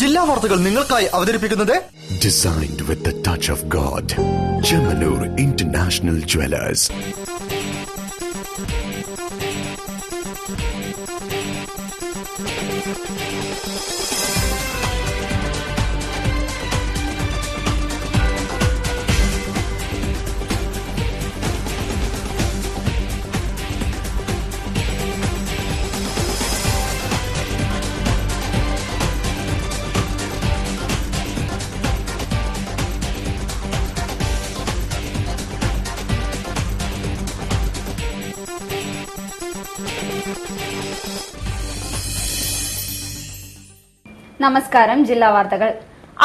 ജില്ലാ വാർത്തകൾ നിങ്ങൾക്കായി അവതരിപ്പിക്കുന്നത് Designed with the touch of God. Chemanur International Jewelers. നമസ്കാരം. ജില്ലാ വാർത്തകൾ.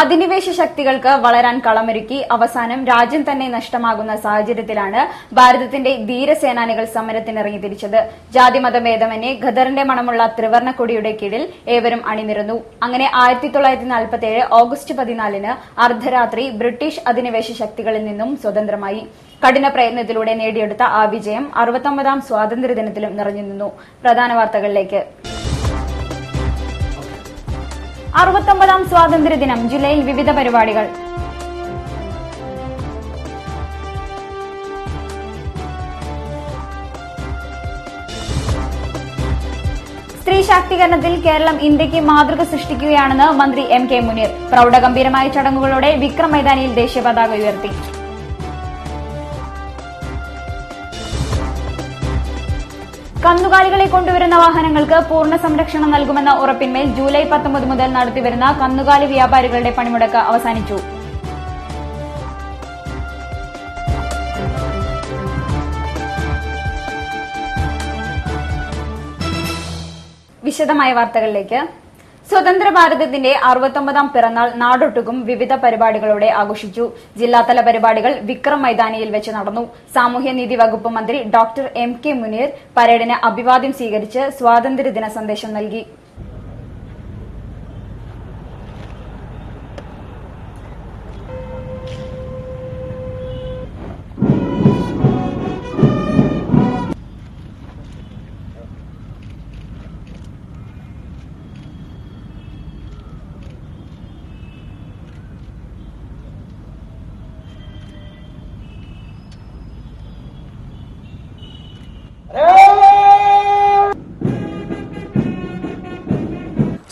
അധിനിവേശ ശക്തികൾക്ക് വളരാൻ കളമൊരുക്കി അവസാനം രാജ്യം തന്നെ നഷ്ടമാകുന്ന സാഹചര്യത്തിലാണ് ഭാരതത്തിന്റെ ധീരസേനാനികൾ സമരത്തിനിറങ്ങി തിരിച്ചത്. ജാതിമതഭേദമന്യേ ഖദറിന്റെ മണമുള്ള ത്രിവർണ്ണ കൊടിയുടെ കീഴിൽ ഏവരും അണിനിരന്നു. അങ്ങനെ 1947 ഓഗസ്റ്റ് 14 അർദ്ധരാത്രി ബ്രിട്ടീഷ് അധിനിവേശ ശക്തികളിൽ നിന്നും സ്വതന്ത്രമായി. കഠിന പ്രയത്നത്തിലൂടെ നേടിയെടുത്ത ആ വിജയം 69ാം സ്വാതന്ത്ര്യദിനത്തിലും നിറഞ്ഞു നിന്നു. പ്രധാന വാർത്തകളിലേക്ക്. 69ാം സ്വാതന്ത്ര്യദിനം. ജില്ലയിൽ വിവിധ പരിപാടികൾ. സ്ത്രീ ശാക്തീകരണത്തിൽ കേരളം ഇന്ത്യക്ക് മാതൃക സൃഷ്ടിക്കുകയാണെന്ന് മന്ത്രി MK മുനീർ. പ്രൌഢഗംഭീരമായ ചടങ്ങുകളോടെ വിക്രം മൈതാനിയിൽ ദേശീയ പതാക ഉയർത്തി. കന്നുകാലികളെ കൊണ്ടുവരുന്ന വാഹനങ്ങൾക്ക് പൂർണ്ണ സംരക്ഷണം നൽകുമെന്ന ഉറപ്പിന്മേൽ ജൂലൈ 19 മുതൽ നടത്തിവരുന്ന കന്നുകാലി വ്യാപാരികളുടെ പണിമുടക്ക് അവസാനിച്ചു. വിശദമായ വാർത്തകളിലേക്ക്. സ്വതന്ത്ര ഭാരതത്തിന്റെ 69ാം പിറന്നാൾ നാടൊട്ടുക്കും വിവിധ പരിപാടികളോടെ ആഘോഷിച്ചു. ജില്ലാതല പരിപാടികൾ വിക്രം മൈതാനിയിൽ വെച്ച് നടന്നു. സാമൂഹ്യനീതി വകുപ്പ് മന്ത്രി ഡോക്ടർ MK മുനീർ പരേഡിന് അഭിവാദ്യം സ്വീകരിച്ച് സ്വാതന്ത്ര്യദിന സന്ദേശം നൽകി.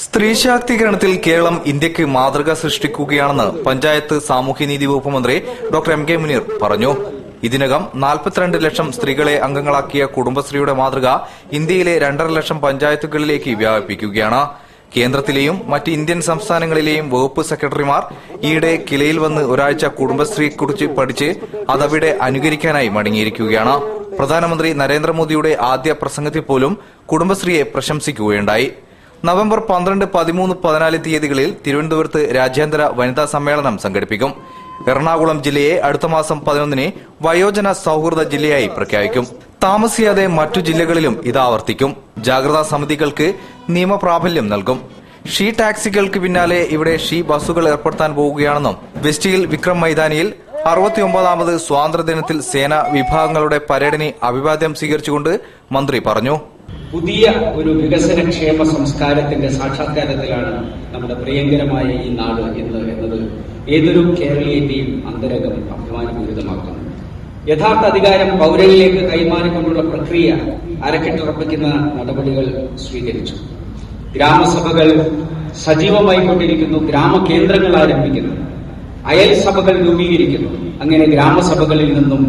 സ്ത്രീ ശാക്തീകരണത്തിൽ കേരളം ഇന്ത്യക്ക് മാതൃക സൃഷ്ടിക്കുകയാണെന്ന് പഞ്ചായത്ത് സാമൂഹ്യനീതി വകുപ്പ് മന്ത്രി ഡോക്ടർ MK മുനീർ പറഞ്ഞു. ഇതിനകം 42 ലക്ഷം സ്ത്രീകളെ അംഗങ്ങളാക്കിയ കുടുംബശ്രീയുടെ മാതൃക ഇന്ത്യയിലെ 2.5 ലക്ഷം പഞ്ചായത്തുകളിലേക്ക് വ്യാപിപ്പിക്കുകയാണ്. കേന്ദ്രത്തിലെയും മറ്റ് ഇന്ത്യൻ സംസ്ഥാനങ്ങളിലെയും വകുപ്പ് സെക്രട്ടറിമാർ ഈയിടെ കിലയിൽ വന്ന് ഒരാഴ്ച കുടുംബശ്രീയെക്കുറിച്ച് പഠിച്ച് അതവിടെ അനുകരിക്കാനായി മടങ്ങിയിരിക്കുകയാണ്. പ്രധാനമന്ത്രി നരേന്ദ്രമോദിയുടെ ആദ്യ പ്രസംഗത്തിൽ പോലും കുടുംബശ്രീയെ പ്രശംസിക്കുകയുണ്ടായി. നവംബർ 12, 13, 14 തീയതികളിൽ തിരുവനന്തപുരത്ത് രാജ്യാന്തര വനിതാ സമ്മേളനം സംഘടിപ്പിക്കും. എറണാകുളം ജില്ലയെ അടുത്ത മാസം 11 വയോജന സൌഹൃദ ജില്ലയായി പ്രഖ്യാപിക്കും. താമസിയാതെ മറ്റു ജില്ലകളിലും ഇത് ആവർത്തിക്കും. ജാഗ്രതാ സമിതികൾക്ക് നിയമപ്രാബല്യം നൽകും. ഷീ ടാക്സികൾക്ക് പിന്നാലെ ഇവിടെ ഷീ ബസ്സുകൾ ഏർപ്പെടുത്താൻ പോവുകയാണെന്നും വെസ്റ്റിൽ വിക്രം മൈതാനിയിൽ 69ാമത് സ്വാതന്ത്ര്യദിനത്തിൽ സേനാ വിഭാഗങ്ങളുടെ പരേഡിനെ അഭിവാദ്യം സ്വീകരിച്ചുകൊണ്ട് മന്ത്രി പറഞ്ഞു. പുതിയ ഒരു വികസനക്ഷേമ സംസ്കാരത്തിന്റെ സാക്ഷാത്കാരത്തിലാണ് നമ്മുടെ പ്രിയങ്കരമായ ഈ നാട് എന്നത് ഏതൊരു കേരളീയന്റെയും അന്തരംഗം അഭിമാനപൂരിതമാക്കുന്നു. യഥാർത്ഥ അധികാരം പൗരനിലേക്ക് കൈമാറിക്കൊണ്ടുള്ള പ്രക്രിയ അരക്കിട്ടുറപ്പിക്കുന്ന നടപടികൾ സ്വീകരിച്ചു. ഗ്രാമസഭകൾ സജീവമായി കൊണ്ടിരിക്കുന്നു. ഗ്രാമകേന്ദ്രങ്ങൾ ആരംഭിക്കുന്നു. അയൽ സഭകൾ രൂപീകരിക്കുന്നു. അങ്ങനെ ഗ്രാമസഭകളിൽ നിന്നും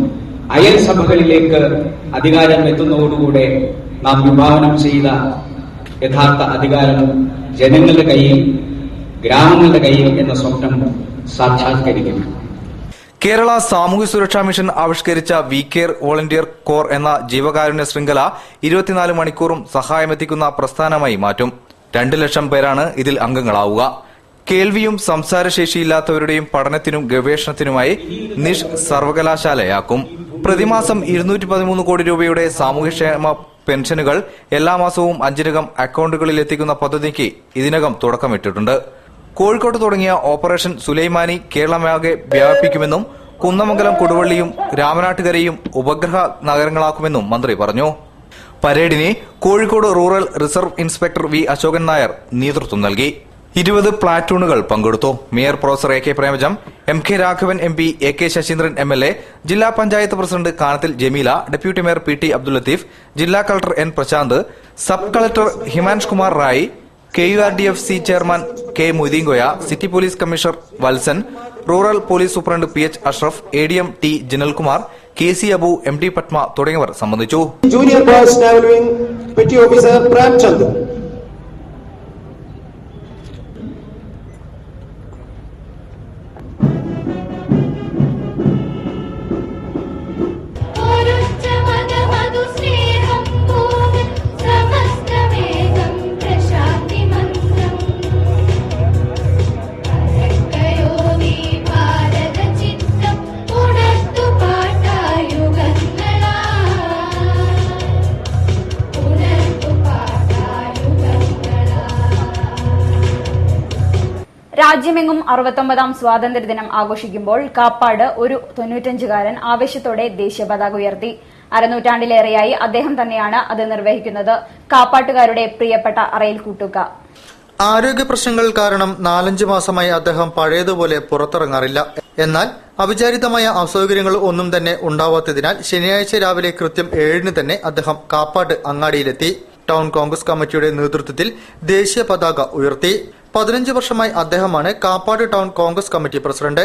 അയൽ സഭകളിലേക്ക് അധികാരം എത്തുന്നതോടുകൂടെ നാം വിഭാവനം ചെയ്ത യഥാർത്ഥ അധികാരം ജനങ്ങളുടെ കയ്യിൽ, ഗ്രാമങ്ങളുടെ കയ്യിൽ എന്ന സ്വപ്നം സാക്ഷാത്കരിക്കും. കേരള സാമൂഹ്യ സുരക്ഷാ മിഷൻ ആവിഷ്കരിച്ച വി കെയർ വോളണ്ടിയർ കോർ എന്ന ജീവകാരുണ്യ ശൃംഖല 24 മണിക്കൂറും സഹായമെത്തിക്കുന്ന പ്രസ്ഥാനമായി മാറ്റും. 2 ലക്ഷം പേരാണ് ഇതിൽ അംഗങ്ങളാവുക. കേൾവിയും സംസാരശേഷിയില്ലാത്തവരുടെയും പഠനത്തിനും ഗവേഷണത്തിനുമായി നിഷ് സർവകലാശാലയാക്കും. പ്രതിമാസം 213 കോടി രൂപയുടെ സാമൂഹ്യക്ഷേമ പെൻഷനുകൾ എല്ലാ മാസവും 5 അക്കൌണ്ടുകളിൽ എത്തിക്കുന്ന പദ്ധതിക്ക് ഇതിനകം തുടക്കമിട്ടിട്ടുണ്ട്. കോഴിക്കോട്ട് തുടങ്ങിയ ഓപ്പറേഷൻ സുലൈമാനി കേരളമാകെ വ്യാപിപ്പിക്കുമെന്നും കുന്നമംഗലം, കൊടുവള്ളിയും രാമനാട്ടുകരയും ഉപഗ്രഹ നഗരങ്ങളാക്കുമെന്നും മന്ത്രി പറഞ്ഞു. പരേഡിന് Kozhikode rural reserve inspector V Ashokan Nair നേതൃത്വം നൽകി. 20 പ്ലാറ്റൂണുകൾ പങ്കെടുത്തു. Mayor professor A K Premajam, M K Raghavan M P, A K Saseendran MLA, ജില്ലാ panchayat president Kanathil Jameela, deputy mayor PT Abdul Latheef, ജില്ലാ collector N Prasanth, sub collector Himansh Kumar Rai, KURDFC chairman K Moideenkoya, city police commissioner Valsan, rural police superintendent PH Ashraf, ADM T ജിനൽകുമാർ, KC Abu, MD Padma തുടങ്ങിയവർ സംബന്ധിച്ചു. Junior boys നാവൽ wing petty officer Premchand. രാജ്യമെങ്ങും 69ാം സ്വാതന്ത്ര്യദിനം ആഘോഷിക്കുമ്പോൾ കാപ്പാട് ഒരു 95-കാരൻ ആവേശത്തോടെ ദേശീയ പതാക ഉയർത്തി. അരനൂറ്റാണ്ടിലേറെയായി അദ്ദേഹം തന്നെയാണ് അത് നിർവഹിക്കുന്നത്. കാപ്പാട്ടുകാരുടെ പ്രിയപ്പെട്ട അറയിൽ കൂട്ടുക. ആരോഗ്യ പ്രശ്നങ്ങൾ കാരണം 4-5 മാസമായി അദ്ദേഹം പഴയതുപോലെ പുറത്തിറങ്ങാറില്ല. എന്നാൽ അവിചാരിതമായ അസൗകര്യങ്ങൾ ഒന്നും തന്നെ ഉണ്ടാവാത്തതിനാൽ ശനിയാഴ്ച രാവിലെ കൃത്യം 7-ന് തന്നെ അദ്ദേഹം കാപ്പാട് അങ്ങാടിയിലെത്തി. ടൗൺ കോൺഗ്രസ് കമ്മിറ്റിയുടെ നേതൃത്വത്തിൽ ദേശീയ പതാക ഉയർത്തി. 15 വർഷമായി അദ്ദേഹമാണ് Kappad town Congress committee president.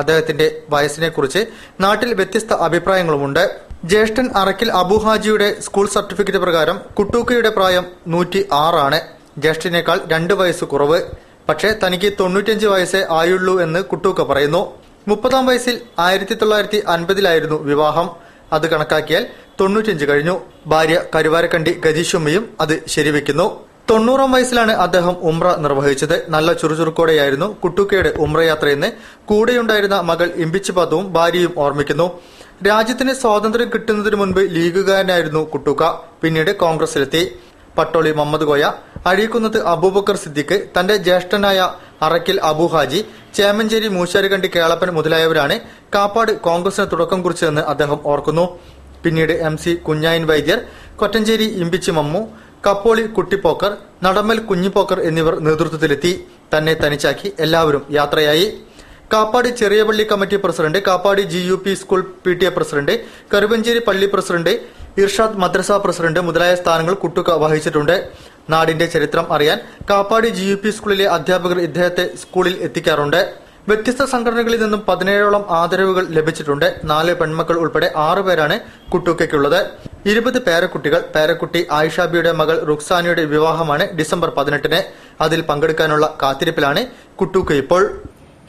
അദ്ദേഹത്തിന്റെ വയസ്സിനെക്കുറിച്ച് നാട്ടിൽ വ്യത്യസ്ത അഭിപ്രായങ്ങളുമുണ്ട്. ജ്യേഷ്ഠൻ അറക്കിൽ അബുഹാജിയുടെ സ്കൂൾ സർട്ടിഫിക്കറ്റ് പ്രകാരം കുട്ടൂക്കയുടെ പ്രായം 106 ആണ്. ജ്യേഷ്ഠനേക്കാൾ 2 വയസ്സ് കുറവ്. പക്ഷേ തനിക്ക് 95 വയസ്സേ ആയുള്ളൂ എന്ന് കുട്ടൂക്ക പറയുന്നു. 30-ാം വയസ്സിൽ 1950-ലായിരുന്നു വിവാഹം. അത് കണക്കാക്കിയാൽ 95 കഴിഞ്ഞു. ഭാര്യ കരുവാരക്കണ്ടി ഗജീഷുമ്മയും അത് ശരിവെക്കുന്നു. 90-ാം വയസ്സിലാണ് അദ്ദേഹം ഉംറ നിർവഹിച്ചത്. നല്ല ചുറുചുറുക്കോടെയായിരുന്നു കുട്ടൂക്കയുടെ ഉംറയാത്രയെന്ന് കൂടെയുണ്ടായിരുന്ന മകൾ ഇമ്പിച്ചുപാത്തുവും ഭാര്യയും ഓർമ്മിക്കുന്നു. രാജ്യത്തിന് സ്വാതന്ത്ര്യം കിട്ടുന്നതിനു മുൻപ് ലീഗുകാരനായിരുന്നു കുട്ടൂക്ക. പിന്നീട് കോൺഗ്രസിലെത്തി. പട്ടോളി മുഹമ്മദ് കോയ, അഴീക്കുന്നത്ത് അബൂബക്കർ സിദ്ദിഖ്, തന്റെ ജ്യേഷ്ഠനായ അറക്കിൽ അബുഹാജി, ചേമഞ്ചേരി മൂശാരിക്കണ്ടി കേളപ്പൻ മുതലായവരാണ് കാപ്പാട് കോൺഗ്രസിന് തുടക്കം കുറിച്ചതെന്ന് അദ്ദേഹം ഓർക്കുന്നു. പിന്നീട് MC കുഞ്ഞായിൻ വൈദ്യർ, കൊറ്റഞ്ചേരി ഇമ്പിച്ചി മമ്മു, കപ്പോളി കുട്ടിപ്പോക്കർ, നടമ്മൽ കുഞ്ഞിപ്പോക്കർ എന്നിവർ നേതൃത്വത്തിലെത്തി. തന്നെ തനിച്ചാക്കി എല്ലാവരും യാത്രയായി. കാപ്പാട് ചെറിയ പള്ളി committee president, Kappad GUP school PTA president, Karuvancheri പള്ളി പ്രസിഡന്റ്, ഇർഷാദ് മദ്രസ പ്രസിഡന്റ് മുതലായ സ്ഥാനങ്ങൾ കുട്ടുക വഹിച്ചിട്ടുണ്ട്. നാടിന്റെ ചരിത്രം അറിയാൻ കാപ്പാട് GUP സ്കൂളിലെ അധ്യാപകർ ഇദ്ദേഹത്തെ സ്കൂളിൽ എത്തിക്കാറുണ്ട്. വ്യത്യസ്ത സംഘടനകളിൽ നിന്നും 17ഓളം ആദരവുകൾ ലഭിച്ചിട്ടുണ്ട്. 4 പെൺമക്കൾ ഉൾപ്പെടെ 6 പേരാണ് കുട്ടൂക്കയ്ക്കുള്ളത്. 20 പേരക്കുട്ടികൾ. പേരക്കുട്ടി ആയിഷാബിയുടെ മകൾ റുക്സാനിയുടെ വിവാഹമാണ് ഡിസംബർ 18-ന്. അതിൽ പങ്കെടുക്കാനുള്ള കാത്തിരിപ്പിലാണ് കുട്ടൂക്ക ഇപ്പോൾ.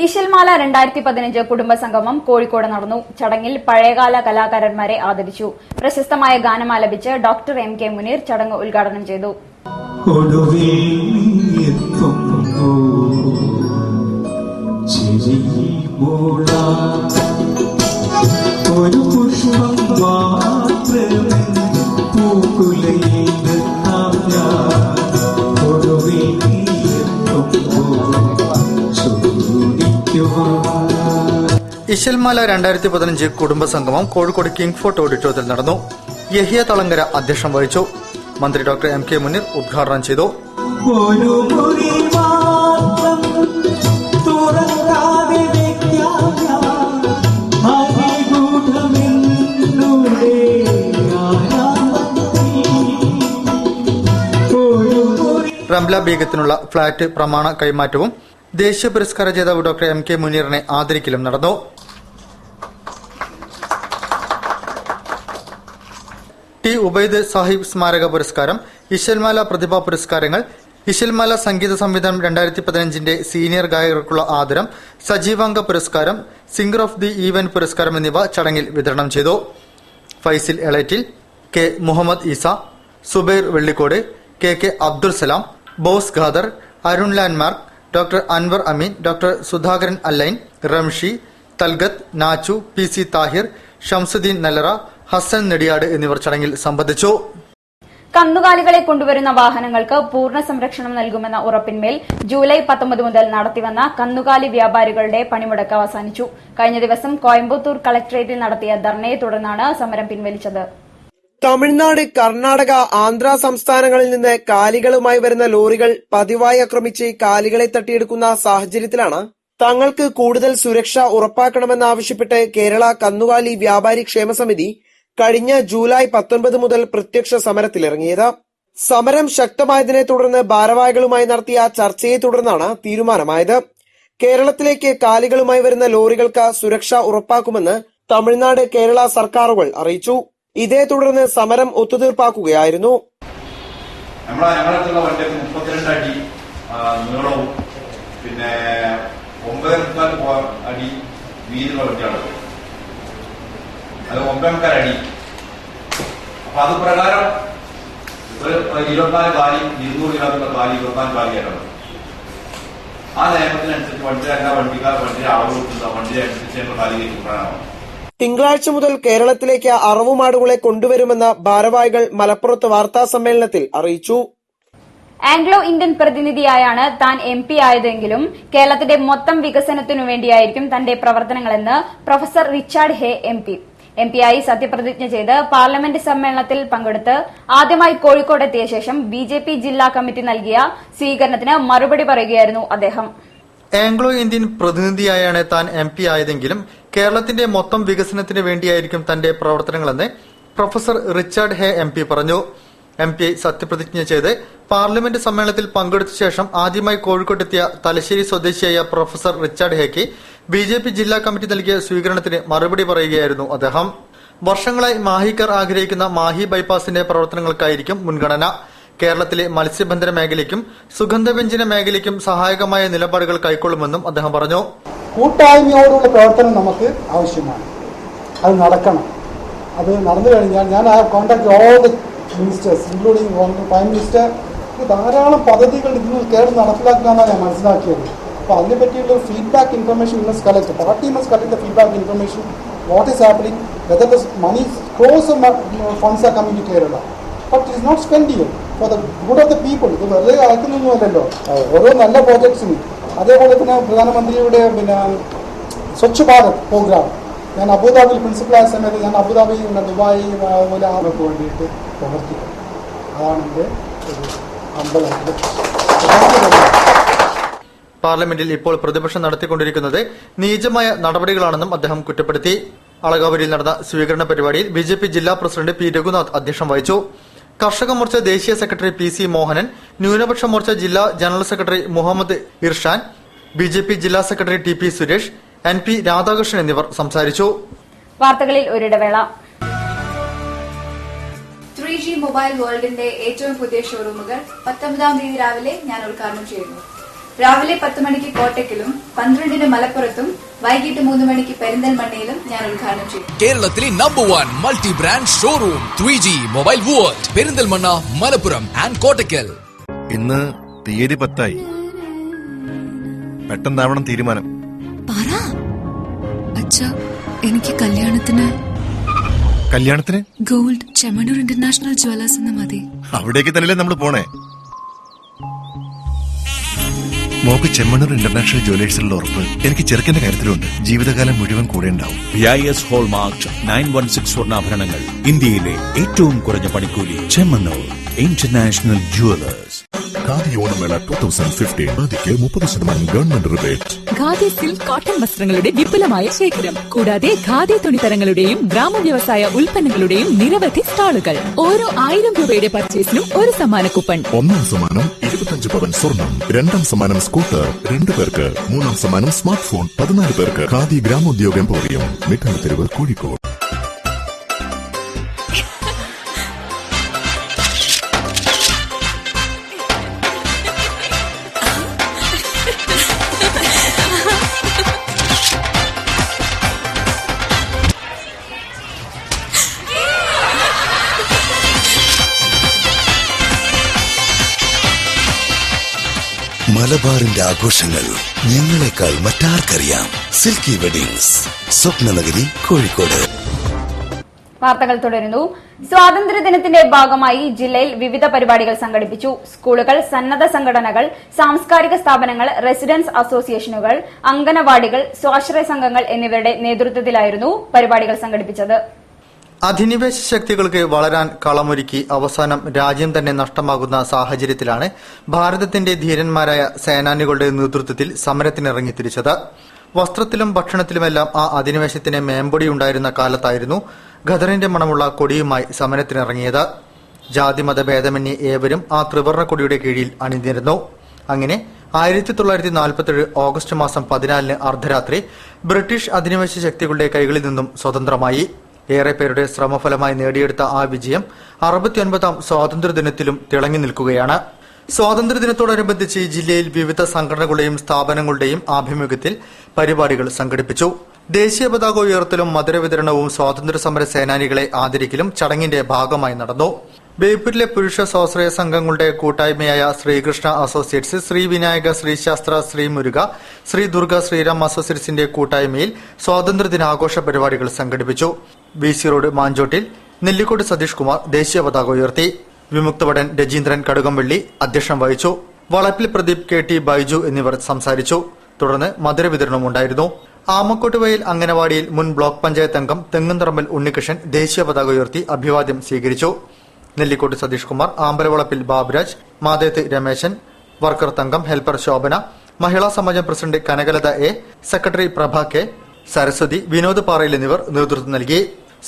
ഇശൽമാല 2015 കുടുംബസംഗമം കോഴിക്കോട് നടന്നു. ചടങ്ങിൽ പഴയകാല കലാകാരന്മാരെ ആദരിച്ചു. പ്രശസ്തമായ ഗാനം ആലപിച്ച് ഡോക്ടർ MK മുനീർ ചടങ്ങ് ഉദ്ഘാടനം ചെയ്തു. ഒരു പുഷ്പം മാത്രമേ പൂക്കുലയിൽ ഇശൽമാല 2015 കുടുംബസംഗമം കോഴിക്കോട് കിങ് ഫോർട്ട് ഓഡിറ്റോറിയത്തിൽ നടന്നു. യഹിയ തളങ്കര അധ്യക്ഷം വഹിച്ചു. മന്ത്രി ഡോക്ടർ MK മുനീർ ഉദ്ഘാടനം ചെയ്തു. റംല ബീഗത്തിനുള്ള ഫ്ളാറ്റ് പ്രമാണ കൈമാറ്റവും ദേശീയ പുരസ്കാര ജേതാവ് ഡോക്ടർ MK മുനീറിനെ ആദരിക്കലും നടന്നു. T ഉബൈദ് സാഹിബ് സ്മാരക പുരസ്കാരം, ഇശൽമാല പ്രതിഭാ പുരസ്കാരങ്ങൾ, ഇശൽമാല സംഗീത സംവിധാനം 2015 സീനിയർ ഗായകർക്കുള്ള ആദരം, സജീവാംഗ പുരസ്കാരം, സിംഗർ ഓഫ് ദി ഈവന്റ് പുരസ്കാരം എന്നിവ ചടങ്ങിൽ വിതരണം ചെയ്തു. Faisil Elettil, K Muhammad Isa, Subair Vellikode, KK Abdul Salam, Bose Khader, Arun Landmark, doctor Anwar Ameen, doctor Sudhakaran Allain, Ramshi, Talgath, Nachu, PC Thahir, Shamsuddin Nallara, Hasan Nediyad എന്നിവർ ചടങ്ങിൽ സംബന്ധിച്ചു. കന്നുകാലികളെ കൊണ്ടുവരുന്ന വാഹനങ്ങൾക്ക് പൂർണ്ണ സംരക്ഷണം നൽകുമെന്ന ഉറപ്പിന്മേൽ ജൂലൈ 19 മുതൽ നടത്തിവന്ന കന്നുകാലി വ്യാപാരികളുടെ പണിമുടക്ക് അവസാനിച്ചു. കഴിഞ്ഞ ദിവസം കോയമ്പത്തൂർ കളക്ടറേറ്റിൽ നടത്തിയ ധർണയെ തുടർന്നാണ് സമരം പിൻവലിച്ചത്. തമിഴ്നാട്, കർണാടക, ആന്ധ്ര സംസ്ഥാനങ്ങളിൽ നിന്ന് കാലികളുമായി വരുന്ന ലോറികൾ പതിവായി ആക്രമിച്ച് കാലികളെ തട്ടിയെടുക്കുന്ന സാഹചര്യത്തിലാണ് തങ്ങൾക്ക് കൂടുതൽ സുരക്ഷ ഉറപ്പാക്കണമെന്നാവശ്യപ്പെട്ട് കേരള കന്നുകാലി വ്യാപാരി ക്ഷേമ സമിതി കഴിഞ്ഞ ജൂലൈ 19 മുതൽ പ്രത്യക്ഷ സമരത്തിലിറങ്ങിയത്. സമരം ശക്തമായതിനെ തുടർന്ന് ഭാരവാഹികളുമായി നടത്തിയ ചർച്ചയെ തുടർന്നാണ് തീരുമാനമായത്. കേരളത്തിലേക്ക് കാലികളുമായി വരുന്ന ലോറികൾക്ക് സുരക്ഷ ഉറപ്പാക്കുമെന്ന് തമിഴ്നാട്, കേരള സർക്കാരുകൾ അറിയിച്ചു. ഇതേ തുടർന്ന് സമരം ഒത്തുതീർപ്പാക്കുകയായിരുന്നു. ഞങ്ങളടുത്തുള്ള വണ്ടിക്ക് 32 അടി നീളവും പിന്നെ 9.25 അടി വീതിയുള്ള വണ്ടിയാണ്. അത് 9.25 അടി. അപ്പൊ അത് പ്രകാരം ഒരു 24 കാലി 200 കിലോമീറ്റർ കാലി 24 കാലിയാണ്. ആ നിയമത്തിനനുസരിച്ച് വണ്ടിയുടെ അളവ് കൊടുക്കുന്ന വണ്ടിയെ അനുസരിച്ച് കാലി കയറ്റിക്കൊണ്ടാണ്. തിങ്കളാഴ്ച മുതൽ കേരളത്തിലേക്ക് അറവുമാടുകളെ കൊണ്ടുവരുമെന്ന് ഭാരവാഹികൾ മലപ്പുറത്ത് വാർത്താ സമ്മേളനത്തിൽ അറിയിച്ചു. ആംഗ്ലോ ഇന്ത്യൻ പ്രതിനിധിയായാണ് താൻ MP ആയതെങ്കിലും കേരളത്തിന്റെ മൊത്തം വികസനത്തിനു വേണ്ടിയായിരിക്കും തന്റെ പ്രവർത്തനങ്ങളെന്ന് പ്രൊഫസർ റിച്ചാർഡ് ഹേ MP ആയി സത്യപ്രതിജ്ഞ ചെയ്ത് പാർലമെന്റ് സമ്മേളനത്തിൽ പങ്കെടുത്ത് ആദ്യമായി കോഴിക്കോടെത്തിയ ശേഷം BJP ജില്ലാ കമ്മിറ്റി നൽകിയ സ്വീകരണത്തിന് മറുപടി പറയുകയായിരുന്നു അദ്ദേഹം. ആംഗ്ലോ ഇന്ത്യൻ പ്രതിനിധിയായാണ് താൻ MP ആയതെങ്കിലും കേരളത്തിന്റെ മൊത്തം വികസനത്തിന് വേണ്ടിയായിരിക്കും തന്റെ പ്രവർത്തനങ്ങളെന്ന് പ്രൊഫസർ റിച്ചാർഡ് ഹേ MP പറഞ്ഞു. MP സത്യപ്രതിജ്ഞ ചെയ്ത് പാർലമെന്റ് സമ്മേളനത്തിൽ പങ്കെടുത്ത ശേഷം ആദ്യമായി കോഴിക്കോട്ടെത്തിയ തലശ്ശേരി സ്വദേശിയായ പ്രൊഫസർ റിച്ചാർഡ് ഹേക്ക് BJP ജില്ലാ കമ്മിറ്റി നൽകിയ സ്വീകരണത്തിന് മറുപടി പറയുകയായിരുന്നു അദ്ദേഹം. വർഷങ്ങളായി മാഹിക്കാർ ആഗ്രഹിക്കുന്ന മാഹി ബൈപ്പാസിന്റെ പ്രവർത്തനങ്ങൾക്കായിരിക്കും മുൻഗണന. കേരളത്തിലെ മത്സ്യബന്ധന മേഖലയ്ക്കും സുഗന്ധവ്യഞ്ജന മേഖലയ്ക്കും സഹായകമായ നിലപാടുകൾ കൈക്കൊള്ളുമെന്നും അദ്ദേഹം പറഞ്ഞു. കൂട്ടായ്മയോടുള്ള പ്രവർത്തനം നമുക്ക് ആവശ്യമാണ്. അത് നടക്കണം. അത് നടന്നു കഴിഞ്ഞാൽ ഞാൻ contact all the ministers including prime minister. ധാരാളം പദ്ധതികൾ ഇന്ന് കേരളം നടപ്പിലാക്കുകയെന്നാണ് ഞാൻ മനസ്സിലാക്കിയത്. അപ്പോൾ അതിനെപ്പറ്റിയുള്ള feedback information must collect. Party must collect the feedback information. What is happening, whether the money cross funds are coming to Kerala, but it is not spend for the good of the people. ഇത് വെറുതെ അയക്കുന്നൊന്നുമല്ലല്ലോ. ഓരോ നല്ല പ്രോജക്ട്സിനും അതേപോലെ തന്നെ പ്രധാനമന്ത്രിയുടെ Swachh Bharat programme ഞാൻ അബുദാബിയിൽ പ്രിൻസിപ്പലായ സമയത്ത് ഞാൻ അബുദാബി, ദുബായ് അതുപോലെ ആൾക്ക് വേണ്ടിയിട്ട് പ്രവർത്തിക്കും. അതാണ് എൻ്റെ അമ്പലത്തിൽ. പാർലമെന്റിൽ ഇപ്പോൾ പ്രതിപക്ഷം നടത്തിക്കൊണ്ടിരിക്കുന്നത് നീചമായ നടപടികളാണെന്നും അദ്ദേഹം കുറ്റപ്പെടുത്തി. അളകാവൂരിൽ നടന്ന സ്വീകരണ പരിപാടിയിൽ BJP ജില്ലാ പ്രസിഡന്റ് P. രഘുനാഥ് അധ്യക്ഷം വഹിച്ചു. കർഷക മോർച്ച ദേശീയ സെക്രട്ടറി PC മോഹനൻ, ന്യൂനപക്ഷ മോർച്ച ജില്ലാ ജനറൽ സെക്രട്ടറി മുഹമ്മദ് ഇർഷാൻ, BJP ജില്ലാ secretary TP Suresh, NP Radhakrishnan എന്നിവർ സംസാരിച്ചു. വാർത്തകളിൽ ഒരിടവേള. 3G മൊബൈൽ വേൾഡിന്റെ ഏറ്റവും പുതിയ ഷോറൂമുകൾ 19-ാം തീയതി രാവിലെ ഞാൻ ഉദ്ഘാടനം ചെയ്യുന്നു. രാവിലെ 10 മണിക്ക് കോട്ടയ്ക്കലും 12-ന് മലപ്പുറത്തും വൈകിട്ട് 3 മണിക്ക് പെരിന്തൽമണ്ണയിലും ഞാൻ ഉദ്ഘാടനം ചെയ്യും. കേരളത്തിലെ number 1 multi brand showroom 3G mobile world, Perinthalmanna, Malappuram and Kottakkal. ഇന്ന് തീയതി 10 പെട്ടെന്നാവണം തീരുമാനം. എനിക്ക് കല്യാണത്തിന് ഗോൾഡ് ചെമ്മണ്ണൂർ ഇന്റർനാഷണൽ ജ്വല്ലേഴ്സ് എന്ന് മതി. അവിടേക്ക് തന്നെയല്ലേ നമ്മൾ പോണേ. മോക്ക് ചെമ്മണ്ണൂർ ഇന്റർനാഷണൽ ജ്വല്ലേഴ്സിലുള്ള ഉറപ്പ് എനിക്ക് ചെറുക്കന്റെ കാര്യത്തിലുണ്ട്. ജീവിതകാലം മുഴുവൻ കൂടെ ഉണ്ടാവും. BIS ഹോൾമാർക്ക് 916 സ്വർണ്ണാഭരണങ്ങൾ, ഇന്ത്യയിലെ ഏറ്റവും കുറഞ്ഞ പണിക്കൂലി. Chemmanur international jewellers. ഖാദി ഓണമേള 2015 ഖാദിക്ക് 30% government rebate. Khadi silk cotton വസ്ത്രങ്ങളുടെ വിപുലമായ ശേഖരം, കൂടാതെ ഖാദി തുണിത്തരങ്ങളുടെയും ഗ്രാമവ്യവസായ ഉൽപ്പന്നങ്ങളുടെയും നിരവധി സ്റ്റാളുകൾ. ഓരോ 1000 രൂപയുടെ പർച്ചേസിനും ഒരു സമ്മാന കൂപ്പൺ. ഒന്നാം സമ്മാനം 25 പവൻ സ്വർണം, രണ്ടാം സമ്മാനം സ്കൂട്ടർ 2 പേർക്ക്, മൂന്നാം സമ്മാനം സ്മാർട്ട് ഫോൺ 14 പേർക്ക്. ഖാദി ഗ്രാമോദ്യോഗ എംപോറിയം, മിഠായി തെരുവ്, കോഴിക്കോട്. മലബാറിന്റെ ആഘോഷങ്ങൾ ഞങ്ങളെക്കാൾ മറ്റാർക്കറിയാം. സിൽക്കി വെഡിങ്സ്, സ്വപ്നനഗരി, കോഴിക്കോട്. വാർത്തകൾ തുടരുന്നു. സ്വാതന്ത്ര്യദിനത്തിന്റെ ഭാഗമായി ജില്ലയിൽ വിവിധ പരിപാടികൾ സംഘടിപ്പിച്ചു. സ്കൂളുകൾ, സന്നദ്ധ സംഘടനകൾ, സാംസ്കാരിക സ്ഥാപനങ്ങൾ, റെസിഡൻസ് അസോസിയേഷനുകൾ, അംഗനവാടികൾ, സ്വാശ്രയ സംഘങ്ങൾ എന്നിവരുടെ നേതൃത്വത്തിലായിരുന്നു പരിപാടികൾ സംഘടിപ്പിച്ചത്. അധിനിവേശ ശക്തികൾക്ക് വളരാൻ കളമൊരുക്കി അവസാനം രാജ്യം തന്നെ നഷ്ടമാകുന്ന സാഹചര്യത്തിലാണ് ഭാരതത്തിന്റെ ധീരന്മാരായ സേനാനികളുടെ നേതൃത്വത്തിൽ സമരത്തിനിറങ്ങി തിരിച്ചത്. വസ്ത്രത്തിലും ഭക്ഷണത്തിലുമെല്ലാം ആ അധിനിവേശത്തിന് മേമ്പൊടിയുണ്ടായിരുന്ന കാലത്തായിരുന്നു ഖദറിന്റെ മണമുള്ള കൊടിയുമായി സമരത്തിനിറങ്ങിയത്. ജാതിമത ഭേദമന്യേ ഏവരും ആ ത്രിവർണ്ണ കൊടിയുടെ കീഴിൽ അണിനിരന്നു. അങ്ങനെ 1947 ഓഗസ്റ്റ് മാസം 14 അർദ്ധരാത്രി ബ്രിട്ടീഷ് അധിനിവേശ ശക്തികളുടെ കൈകളിൽ നിന്നും സ്വതന്ത്രമായി. ഏറെ പേരുടെ ശ്രമഫലമായി നേടിയെടുത്ത ആ വിജയം 69ാം സ്വാതന്ത്ര്യദിനത്തിലും തിളങ്ങി നിൽക്കുകയാണ്. സ്വാതന്ത്ര്യദിനത്തോടനുബന്ധിച്ച് ജില്ലയിൽ വിവിധ സംഘടനകളുടെയും സ്ഥാപനങ്ങളുടെയും ആഭിമുഖ്യത്തിൽ പരിപാടികൾ സംഘടിപ്പിച്ചു. ദേശീയ പതാക ഉയർത്തലും മധുരവിതരണവും സ്വാതന്ത്ര്യ സമര സേനാനികളെ ആദരിക്കലും ചടങ്ങിന്റെ ഭാഗമായി നടന്നു. ബേപ്പൂരിലെ പുരുഷ സ്വാശ്രയ സംഘങ്ങളുടെ കൂട്ടായ്മയായ ശ്രീകൃഷ്ണ അസോസിയേറ്റ്സ്, ശ്രീ വിനായക, ശ്രീശാസ്ത്ര, ശ്രീ മുരുക, ശ്രീ ദുർഗ, ശ്രീറാം അസോസിയേറ്റ്സിന്റെ കൂട്ടായ്മയിൽ സ്വാതന്ത്ര്യദിനാഘോഷ പരിപാടികൾ സംഘടിപ്പിച്ചു. BC റോഡ് മാഞ്ചോട്ടിൽ നെല്ലിക്കോട് സതീഷ് കുമാർ ദേശീയ പതാക ഉയർത്തി. വിമുക്തഭടൻ രജീന്ദ്രൻ കടുകംപള്ളി അധ്യക്ഷം വഹിച്ചു. വളപ്പിൽ പ്രദീപ്, KT ബൈജു എന്നിവർ സംസാരിച്ചു. തുടർന്ന് മധുരവിതരണവും ഉണ്ടായിരുന്നു. ആമക്കോട്ട് വയൽ അംഗനവാടിയിൽ മുൻ ബ്ലോക്ക് പഞ്ചായത്ത് അംഗം തെങ്ങുംതറമ്പൽ ഉണ്ണികൃഷ്ണൻ ദേശീയ പതാക ഉയർത്തി അഭിവാദ്യം സ്വീകരിച്ചു. Nellikkott Satheesh Kumar, Ambalavalappil Baburaj, Matheth Ramesan, worker Thankam, helper Shobhana, Mahila Samajam president Kanakalatha A, secretary Prabha K, Saraswathi, Vinod Parayil എന്നിവർ നേതൃത്വം നൽകി.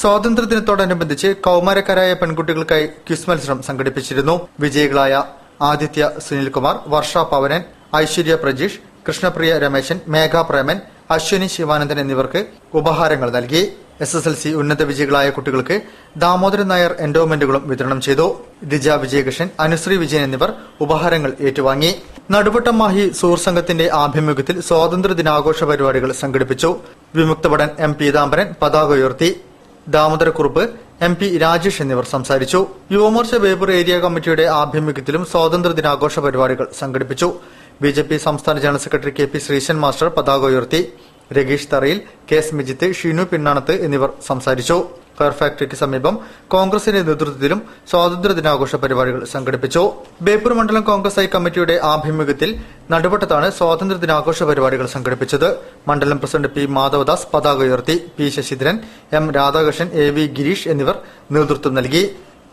സ്വാതന്ത്ര്യദിനത്തോടനുബന്ധിച്ച് കൌമാരക്കാരായ പെൺകുട്ടികൾക്കായി ക്വിസ് മത്സരം സംഘടിപ്പിച്ചിരുന്നു. വിജയികളായ ആദിത്യ സുനിൽകുമാർ, വർഷ പവനൻ, ഐശ്വര്യ പ്രജീഷ്, കൃഷ്ണപ്രിയ രമേശൻ, മേഘ പ്രേമൻ, അശ്വിനി ശിവാനന്ദൻ എന്നിവർക്ക് ഉപഹാരങ്ങൾ നൽകി. SSLC ഉന്നത വിജയികളായ കുട്ടികൾക്ക് ദാമോദരൻ നായർ എൻഡോമെന്റുകളും വിതരണം ചെയ്തു. ദിജ വിജയകൃഷ്ണൻ, അനുശ്രീ വിജയൻ എന്നിവർ ഉപഹാരങ്ങൾ ഏറ്റുവാങ്ങി. നടുവട്ടം മാഹി സൂർ സംഘത്തിന്റെ ആഭിമുഖ്യത്തിൽ സ്വാതന്ത്ര്യദിനാഘോഷ പരിപാടികൾ സംഘടിപ്പിച്ചു. വിമുക്തഭടൻ M പീതാംബരൻ പതാക ഉയർത്തി. ദാമോദരക്കുറുപ്പ്, MP രാജേഷ് എന്നിവർ സംസാരിച്ചു. യുവമോർച്ച ബേപ്പൂർ ഏരിയ കമ്മിറ്റിയുടെ ആഭിമുഖ്യത്തിലും സ്വാതന്ത്ര്യദിനാഘോഷ പരിപാടികൾ സംഘടിപ്പിച്ചു. BJP സംസ്ഥാന general secretary KP Sreesan master പതാക ഉയർത്തി. രഗീഷ് തറയിൽ, KS മിജിത്ത്, ഷീനു പിന്നാണത്ത് എന്നിവർ സംസാരിച്ചു. ഫയർ ഫാക്ടറിക്ക് സമീപം കോൺഗ്രസിന്റെ നേതൃത്വത്തിലും സ്വാതന്ത്ര്യദിനാഘോഷ പരിപാടികൾ സംഘടിപ്പിച്ചു. ബേപ്പൂർ മണ്ഡലം കോൺഗ്രസ് ഐ കമ്മിറ്റിയുടെ ആഭിമുഖ്യത്തിൽ നടുവട്ടത്താണ് സ്വാതന്ത്ര്യദിനാഘോഷ പരിപാടികൾ സംഘടിപ്പിച്ചത്. മണ്ഡലം പ്രസിഡന്റ് P മാധവദാസ് പതാക ഉയർത്തി. P Sasidharan, M Radhakrishnan, AV Girish എന്നിവർ നേതൃത്വം നൽകി.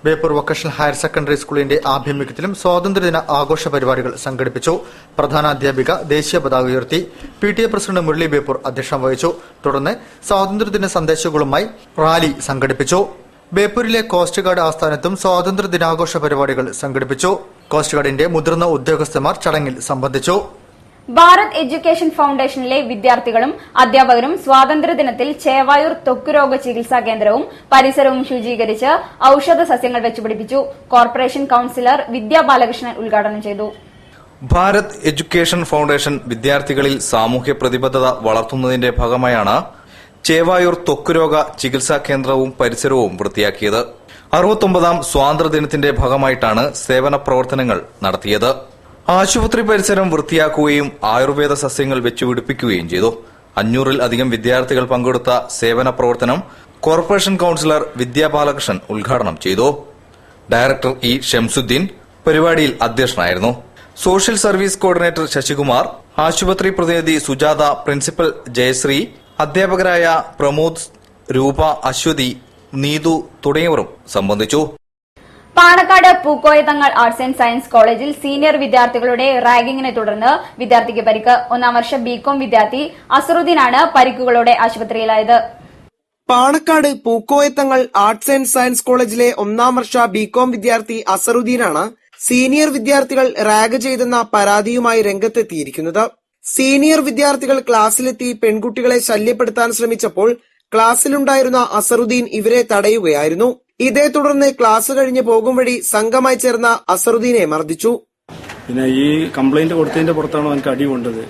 ബേപ്പൂർ വൊക്കേഷണൽ ഹയർ സെക്കൻഡറി സ്കൂളിന്റെ ആഭിമുഖ്യത്തിലും സ്വാതന്ത്ര്യദിന ആഘോഷ പരിപാടികൾ സംഘടിപ്പിച്ചു. പ്രധാനാധ്യാപിക ദേശീയ പതാക ഉയർത്തി. PTA പ്രസിഡന്റ് മുരളി ബേപ്പൂർ അധ്യക്ഷം വഹിച്ചു. തുടർന്ന് സ്വാതന്ത്ര്യദിന സന്ദേശങ്ങളുമായി റാലി സംഘടിപ്പിച്ചു. ബേപ്പൂരിലെ കോസ്റ്റ് ഗാർഡ് ആസ്ഥാനത്തും സ്വാതന്ത്ര്യദിനാഘോഷ പരിപാടികൾ സംഘടിപ്പിച്ചു. കോസ്റ്റ് ഗാർഡിന്റെ മുതിർന്ന ഉദ്യോഗസ്ഥന്മാർ ചടങ്ങിൽ സംബന്ധിച്ചു. ഭാരത് എഡ്യൂക്കേഷൻ ഫൌണ്ടേഷനിലെ വിദ്യാർത്ഥികളും അധ്യാപകരും സ്വാതന്ത്ര്യദിനത്തിൽ ചേവായൂർ ത്വക്കുരോഗ ചികിത്സാ കേന്ദ്രവും പരിസരവും ശുചീകരിച്ച് ഔഷധ സസ്യങ്ങൾ വെച്ചുപിടിപ്പിച്ചു. കോർപ്പറേഷൻ കൌൺസിലർ വിദ്യാ ബാലകൃഷ്ണൻ ഉദ്ഘാടനം ചെയ്തു. ഭാരത് എഡ്യൂക്കേഷൻ ഫൌണ്ടേഷൻ വിദ്യാർത്ഥികളിൽ സാമൂഹ്യ പ്രതിബദ്ധത വളർത്തുന്നതിന്റെ ഭാഗമായാണ് ചേവായൂർ ത്വക്കുരോഗ ചികിത്സാ കേന്ദ്രവും പരിസരവും വൃത്തിയാക്കിയത്. 69ാം സ്വാതന്ത്ര്യദിനത്തിന്റെ ഭാഗമായിട്ടാണ് സേവന പ്രവർത്തനങ്ങൾ നടത്തിയത്. ആശുപത്രി പരിസരം വൃത്തിയാക്കുകയും ആയുർവേദ സസ്യങ്ങൾ വെച്ചുപിടിപ്പിക്കുകയും ചെയ്തു. 500-ൽ-അധികം വിദ്യാർത്ഥികൾ പങ്കെടുത്ത സേവന പ്രവർത്തനം കോർപ്പറേഷൻ കൌൺസിലർ വിദ്യാ ബാലകൃഷ്ണൻ ഉദ്ഘാടനം ചെയ്തു. ഡയറക്ടർ E ഷംസുദ്ദീൻ പരിപാടിയിൽ അധ്യക്ഷനായിരുന്നു. സോഷ്യൽ സർവീസ് കോർഡിനേറ്റർ ശശികുമാർ, ആശുപത്രി പ്രതിനിധി സുജാത, പ്രിൻസിപ്പൽ ജയശ്രീ, അധ്യാപകരായ പ്രമോദ്, രൂപ, അശ്വതി, നീതു തുടങ്ങിയവരും സംബന്ധിച്ചു. പാണക്കാട് പൂക്കോയതങ്ങൾ ആർട്സ് ആൻഡ് സയൻസ് കോളേജിൽ സീനിയർ വിദ്യാർത്ഥികളുടെ റാഗിങ്ങിനെ തുടർന്ന് വിദ്യാർത്ഥിക്ക് പരിക്ക്. 1ാം വർഷ BCom വിദ്യാർത്ഥി അസറുദ്ദീനാണ് പരിക്കുകളോടെ ആശുപത്രിയിലായത്. പാണക്കാട് പൂക്കോയത്തങ്ങൾ ആർട്സ് ആൻഡ് സയൻസ് കോളേജിലെ 1ാം വർഷ BCom വിദ്യാർത്ഥി അസറുദ്ദീനാണ് സീനിയർ വിദ്യാർത്ഥികൾ റാഗ് ചെയ്തെന്ന പരാതിയുമായി രംഗത്തെത്തിയിരിക്കുന്നത്. സീനിയർ വിദ്യാർത്ഥികൾ ക്ലാസ്സിലെത്തി പെൺകുട്ടികളെ ശല്യപ്പെടുത്താൻ ശ്രമിച്ചപ്പോൾ ക്ലാസ്സിലുണ്ടായിരുന്ന അസറുദ്ദീൻ ഇവരെ തടയുകയായിരുന്നു. ഇതേ തുടർന്ന് ക്ലാസ് കഴിഞ്ഞ് പോകും വഴി സംഘമായി ചേർന്ന അസറുദ്ദീനെ മർദ്ദിച്ചു. പിന്നെ ഈ കംപ്ലൈന്റ് കൊടുത്തതിന്റെ പുറത്താണ് അവർക്ക് അടി കൊണ്ടത്.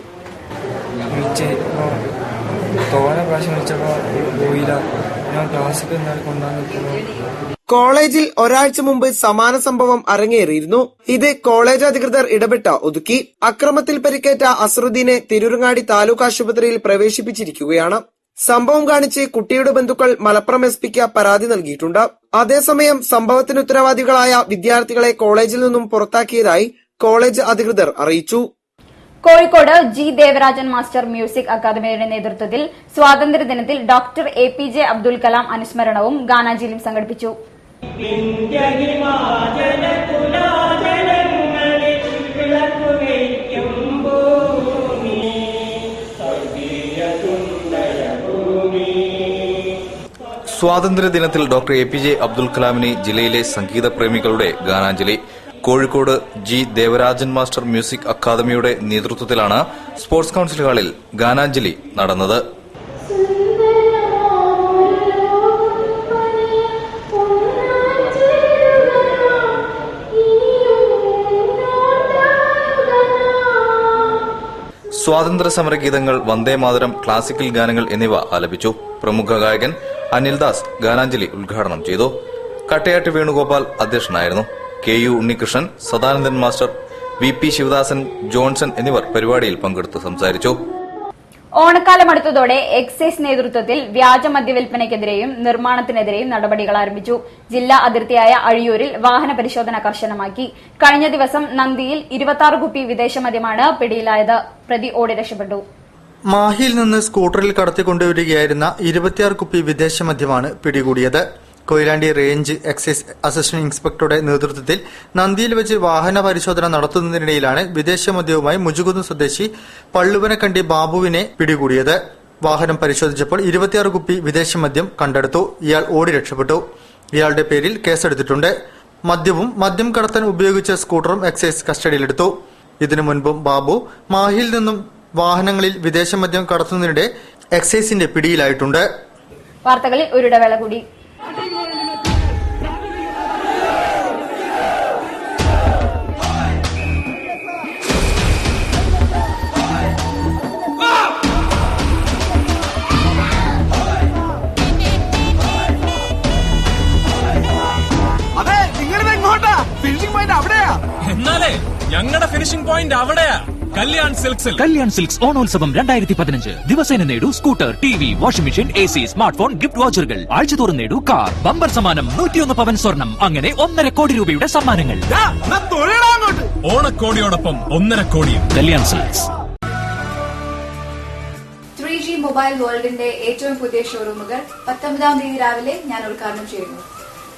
കോളേജിൽ ഒരാഴ്ച മുമ്പ് സമാന സംഭവം അരങ്ങേറിയിരുന്നു. ഇത് കോളേജ് അധികൃതർ ഇടപെട്ട ഒതുക്കി. അക്രമത്തിൽ പരിക്കേറ്റ അസറുദ്ദീനെ തിരൂരങ്ങാടി താലൂക്ക് ആശുപത്രിയിൽ പ്രവേശിപ്പിച്ചിരിക്കുകയാണ്. സംഭവം കാണിച്ച് കുട്ടിയുടെ ബന്ധുക്കൾ മലപ്പുറം SP-ക്ക് പരാതി നൽകിയിട്ടുണ്ട്. അതേസമയം സംഭവത്തിന് ഉത്തരവാദികളായ വിദ്യാർത്ഥികളെ കോളേജിൽ നിന്നും പുറത്താക്കിയതായി കോളേജ് അധികൃതർ അറിയിച്ചു. Kozhikode G Devarajan master music academy നേതൃത്വത്തിൽ സ്വാതന്ത്ര്യദിനത്തിൽ ഡോക്ടർ APJ അബ്ദുൽ കലാം അനുസ്മരണവും ഗാനാഞ്ജലിയും സംഘടിപ്പിച്ചു. സ്വാതന്ത്ര്യദിനത്തിൽ ഡോക്ടർ APJ അബ്ദുൽ കലാമിന് ജില്ലയിലെ സംഗീത പ്രേമികളുടെ ഗാനാഞ്ജലി. Kozhikode G Devarajan master music അക്കാദമിയുടെ നേതൃത്വത്തിലാണ് സ്പോർട്സ് കൌൺസിൽ ഹാളിൽ ഗാനാഞ്ജലി നടന്നത്. സ്വാതന്ത്ര്യ സമര ഗീതങ്ങൾ, വന്ദേമാതരം, ക്ലാസിക്കൽ ഗാനങ്ങൾ എന്നിവ ആലപിച്ചു. പ്രമുഖ ഗായകൻ അനിൽദാസ് ഗാനാഞ്ജലി ഉദ്ഘാടനം ചെയ്തു. കട്ടയാട്ട് വേണുഗോപാൽ അധ്യക്ഷനായിരുന്നു. KU Unnikrishnan, Sadanandan master, VP Sivadasan, Johnson എന്നിവർ പരിപാടിയിൽ പങ്കെടുത്ത് സംസാരിച്ചു. ഓണക്കാലം അടുത്തതോടെ എക്സൈസ് നേതൃത്വത്തിൽ വ്യാജ മദ്യവിൽപ്പനയ്ക്കെതിരെയും നിർമ്മാണത്തിനെതിരെയും നടപടികൾ ആരംഭിച്ചു. ജില്ലാ അതിർത്തിയായ അഴിയൂരിൽ വാഹന പരിശോധന കർശനമാക്കി. കഴിഞ്ഞ ദിവസം നന്ദിയിൽ 26 കുപ്പി വിദേശ മദ്യമാണ് പിടിയിലായത്. പ്രതി ഓടി രക്ഷപ്പെട്ടു. മാഹിയിൽ നിന്ന് സ്കൂട്ടറിൽ കടത്തിക്കൊണ്ടുവരികയായിരുന്ന 26 കുപ്പി വിദേശ മദ്യമാണ് പിടികൂടിയത്. കൊയിലാണ്ടി റേഞ്ച് എക്സൈസ് അസിസ്റ്റന്റ് ഇൻസ്പെക്ടറുടെ നേതൃത്വത്തിൽ നന്ദിയിൽ വെച്ച് വാഹന പരിശോധന നടത്തുന്നതിനിടയിലാണ് വിദേശ മദ്യവുമായി മുജുകുന്ന് സ്വദേശി പള്ളുവനക്കണ്ടി ബാബുവിനെ പിടികൂടിയത്. വാഹനം പരിശോധിച്ചപ്പോൾ 26 കുപ്പി വിദേശ മദ്യം കണ്ടെടുത്തു. ഇയാൾ ഓടി രക്ഷപ്പെട്ടു. ഇയാളുടെ പേരിൽ കേസെടുത്തിട്ടുണ്ട്. മദ്യവും മദ്യം കടത്താൻ ഉപയോഗിച്ച സ്കൂട്ടറും എക്സൈസ് കസ്റ്റഡിയിലെടുത്തു. ഇതിനു മുൻപും ബാബു മാഹിയിൽ നിന്നും വാഹനങ്ങളിൽ വിദേശ മദ്യം കടത്തുന്നതിനിടെ എക്സൈസിന്റെ പിടിയിലായിട്ടുണ്ട്. വാർത്തകളിൽ ഒരിടവേള കൂടി. അതെ, നിങ്ങളിത് എങ്ങോട്ടാ? ഫിനിഷിംഗ് പോയിന്റ് അവിടെയാ. എന്നാലേ ഞങ്ങളുടെ ഫിനിഷിംഗ് പോയിന്റ് അവിടെയാ. കല്യാൺ സിൽക്സ് ഓണോത്സവം 2015. ദിവസേന നേടൂ scooter, TV, washing machine, AC, smart phone, gift വൗച്ചറുകൾ. ആഴ്ചതോറും നേടൂ കാർ. ബമ്പർ സമ്മാനം 101 പവൻ സ്വർണം. അങ്ങനെ 1.5 കോടി രൂപയുടെ സമ്മാനങ്ങൾ. ഓണക്കോടിയോടൊപ്പം 1.5 കോടിയും. കല്യാൺ സിൽക്സ്. 3G മൊബൈൽ വേൾഡിന്റെ ഏറ്റവും പുതിയ ഷോറൂമുകൾ 19-ാം തീയതി രാവിലെ ഞാൻ ഉദ്ഘാടനം ചെയ്യുന്നു.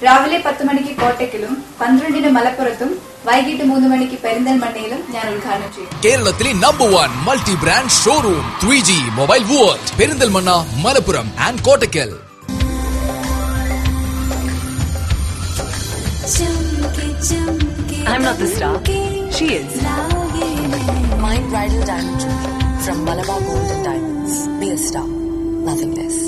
രാവിലെ 10 മണിക്ക് കോട്ടയ്ക്കലും 12-ന് മലപ്പുറത്തും വൈകിട്ട് 3 മണിക്ക് പെരിന്തൽമണ്ണയിലും ഞാൻ ഉദ്ഘാടനം ചെയ്യും. കേരളത്തിലെ number 1 multi brand showroom 3G mobile world, Perinthalmanna, Malappuram and Kottakkal. I'm not the star. She is. Mind Bridal Diamond Jewelry from Malabar Gold and Diamonds. Be a star, nothing less.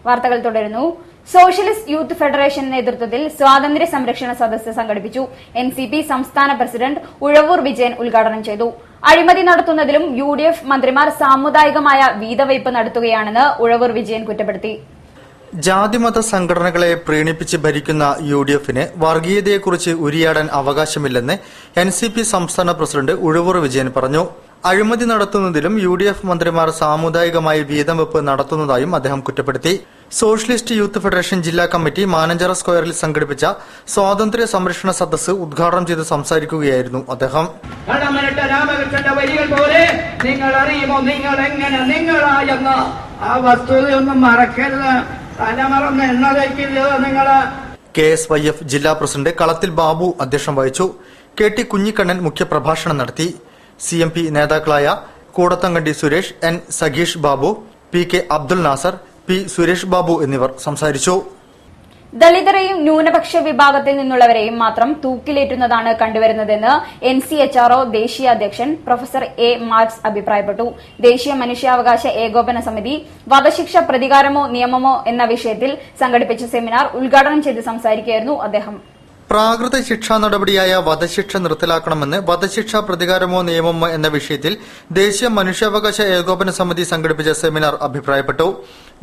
വാർത്തകൾ തുടരുന്നു. സോഷ്യലിസ്റ്റ് യൂത്ത് ഫെഡറേഷൻ നേതൃത്വത്തിൽ സ്വാതന്ത്ര്യ സംരക്ഷണ സദസ്സ് സംഘടിപ്പിച്ചു. NCP സംസ്ഥാന president Uzhavoor Vijayan ഉദ്ഘാടനം ചെയ്തു. അഴിമതി നടത്തുന്നതിലും UDF മന്ത്രിമാർ സാമുദായികമായ വീതവയ്പ് നടത്തുകയാണെന്ന് ഉഴവൂർ വിജയൻ കുറ്റപ്പെടുത്തി. ജാതിമത സംഘടനകളെ പ്രീണിപ്പിച്ച് ഭരിക്കുന്ന UDFന് വർഗീയതയെക്കുറിച്ച് ഉരിയാടാൻ അവകാശമില്ലെന്ന് NCP സംസ്ഥാന പ്രസിഡന്റ് ഉഴവൂർ വിജയൻ പറഞ്ഞു. അഴിമതി നടത്തുന്നതിലും UDF മന്ത്രിമാർ സാമുദായികമായി വീതം വെപ്പ് നടത്തുന്നതായും അദ്ദേഹം കുറ്റപ്പെടുത്തി. സോഷ്യലിസ്റ്റ് യൂത്ത് ഫെഡറേഷൻ ജില്ലാ കമ്മിറ്റി മാനഞ്ചിറ സ്ക്വയറിൽ സംഘടിപ്പിച്ച സ്വാതന്ത്ര്യ സംരക്ഷണ സദസ്സ് ഉദ്ഘാടനം ചെയ്ത് സംസാരിക്കുകയായിരുന്നു അദ്ദേഹം. കടമനിട്ട രാമകൃഷ്ണന്റെ വരികൾ പോലെ നിങ്ങൾ അറിയുമോ നിങ്ങൾ എങ്ങനെ നിങ്ങളായെന്ന ആ വസ്തുതയൊന്നും മറക്കരുത്. തലമറന്ന് എണ്ണതയ്ക്കരുത് നിങ്ങള്. KSYF ജില്ലാ പ്രസിഡന്റ് കളത്തിൽ ബാബു അധ്യക്ഷം വഹിച്ചു. KT കുഞ്ഞിക്കണ്ണൻ മുഖ്യപ്രഭാഷണം നടത്തി. CMP നേതാക്കളായ കൂടത്തങ്കണ്ടി Suresh, N സഗീഷ് Babu, PK Abdul Nasar, P Suresh Babu എന്നിവർ സംസാരിച്ചു. ദളിതരെയും ന്യൂനപക്ഷ വിഭാഗത്തിൽ നിന്നുള്ളവരെയും മാത്രം തൂക്കിലേറ്റുന്നതാണ് കണ്ടുവരുന്നതെന്ന് NCHRO ദേശീയ അധ്യക്ഷൻ പ്രൊഫസർ A മാർക്സ് അഭിപ്രായപ്പെട്ടു. ദേശീയ മനുഷ്യാവകാശ ഏകോപന സമിതി വധശിക്ഷ പ്രതികാരമോ നിയമമോ എന്ന വിഷയത്തിൽ സംഘടിപ്പിച്ച സെമിനാർ ഉദ്ഘാടനം ചെയ്ത് സംസാരിക്കുകയായിരുന്നു അദ്ദേഹം. പ്രാകൃത ശിക്ഷാ നടപടിയായ വധശിക്ഷ നിർത്തലാക്കണമെന്ന് വധശിക്ഷാ പ്രതികാരമോ നിയമമോ എന്ന വിഷയത്തിൽ ദേശീയ മനുഷ്യാവകാശ ഏകോപന സമിതി സംഘടിപ്പിച്ച സെമിനാർ അഭിപ്രായപ്പെട്ടു.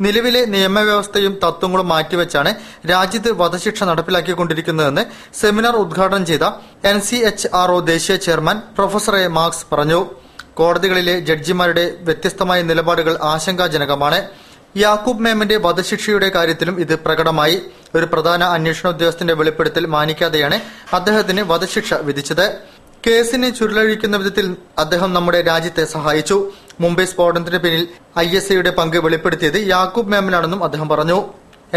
നിലവിലെ നിയമവ്യവസ്ഥയും തത്വങ്ങളും മാറ്റിവെച്ചാണ് രാജ്യത്ത് വധശിക്ഷ നടപ്പിലാക്കിക്കൊണ്ടിരിക്കുന്നതെന്ന് സെമിനാർ ഉദ്ഘാടനം ചെയ്ത NCHRO ദേശീയ ചെയർമാൻ പ്രൊഫസർ A മാർക്സ് പറഞ്ഞു. കോടതികളിലെ ജഡ്ജിമാരുടെ വ്യത്യസ്തമായ നിലപാടുകൾ ആശങ്കാജനകമാണ്. യാക്കൂബ് മേമന്റെ വധശിക്ഷയുടെ കാര്യത്തിലും ഇത് പ്രകടമായി. ഒരു പ്രധാന അന്വേഷണ ഉദ്യോഗസ്ഥന്റെ വെളിപ്പെടുത്തൽ മാനിക്കാതെയാണ് അദ്ദേഹത്തിന് വധശിക്ഷ വിധിച്ചത്. കേസിനെ ചുരുളഴിക്കുന്ന വിധത്തിൽ അദ്ദേഹം നമ്മുടെ രാജ്യത്തെ സഹായിച്ചു. മുംബൈ സ്ഫോടനത്തിന് പിന്നിൽ ISIയുടെ പങ്ക് വെളിപ്പെടുത്തിയത് യാക്കൂബ് മേമനാണെന്നും അദ്ദേഹം പറഞ്ഞു.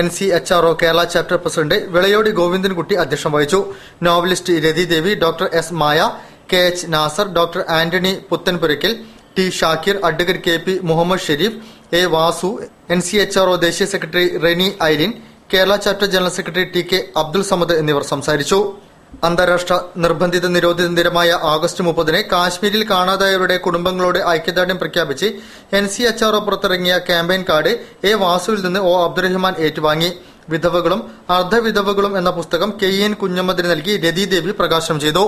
NCHRO Kerala chapter president Vilayodi Govindankutty അധ്യക്ഷം വഹിച്ചു. Novelist Rathi Devi, doctor S Maya, KH Nasar, doctor Antony Puthanpurackal, T Shakir, advocate KP Muhammad Sherif, A Vasu, NCHRO ദേശീയ secretary Reni Ailin, Kerala chapter general secretary TK Abdul Samad എന്നിവർ സംസാരിച്ചു. അന്താരാഷ്ട്ര നിർബന്ധിത നിരോധിത ദിനമായ ആഗസ്റ്റ് 30 കാശ്മീരിൽ കാണാതായവരുടെ കുടുംബങ്ങളോട് ഐക്യദാർഢ്യം പ്രഖ്യാപിച്ച് NCHRO പുറത്തിറങ്ങിയ ക്യാമ്പയിൻ കാർഡ് A വാസുവിൽ നിന്ന് O അബ്ദുറഹ്മാൻ ഏറ്റുവാങ്ങി. വിധവകളും അർദ്ധവിധവകളും എന്ന പുസ്തകം KN കുഞ്ഞമ്മദിന് നൽകി രതി ദേവി പ്രകാശനം ചെയ്തു.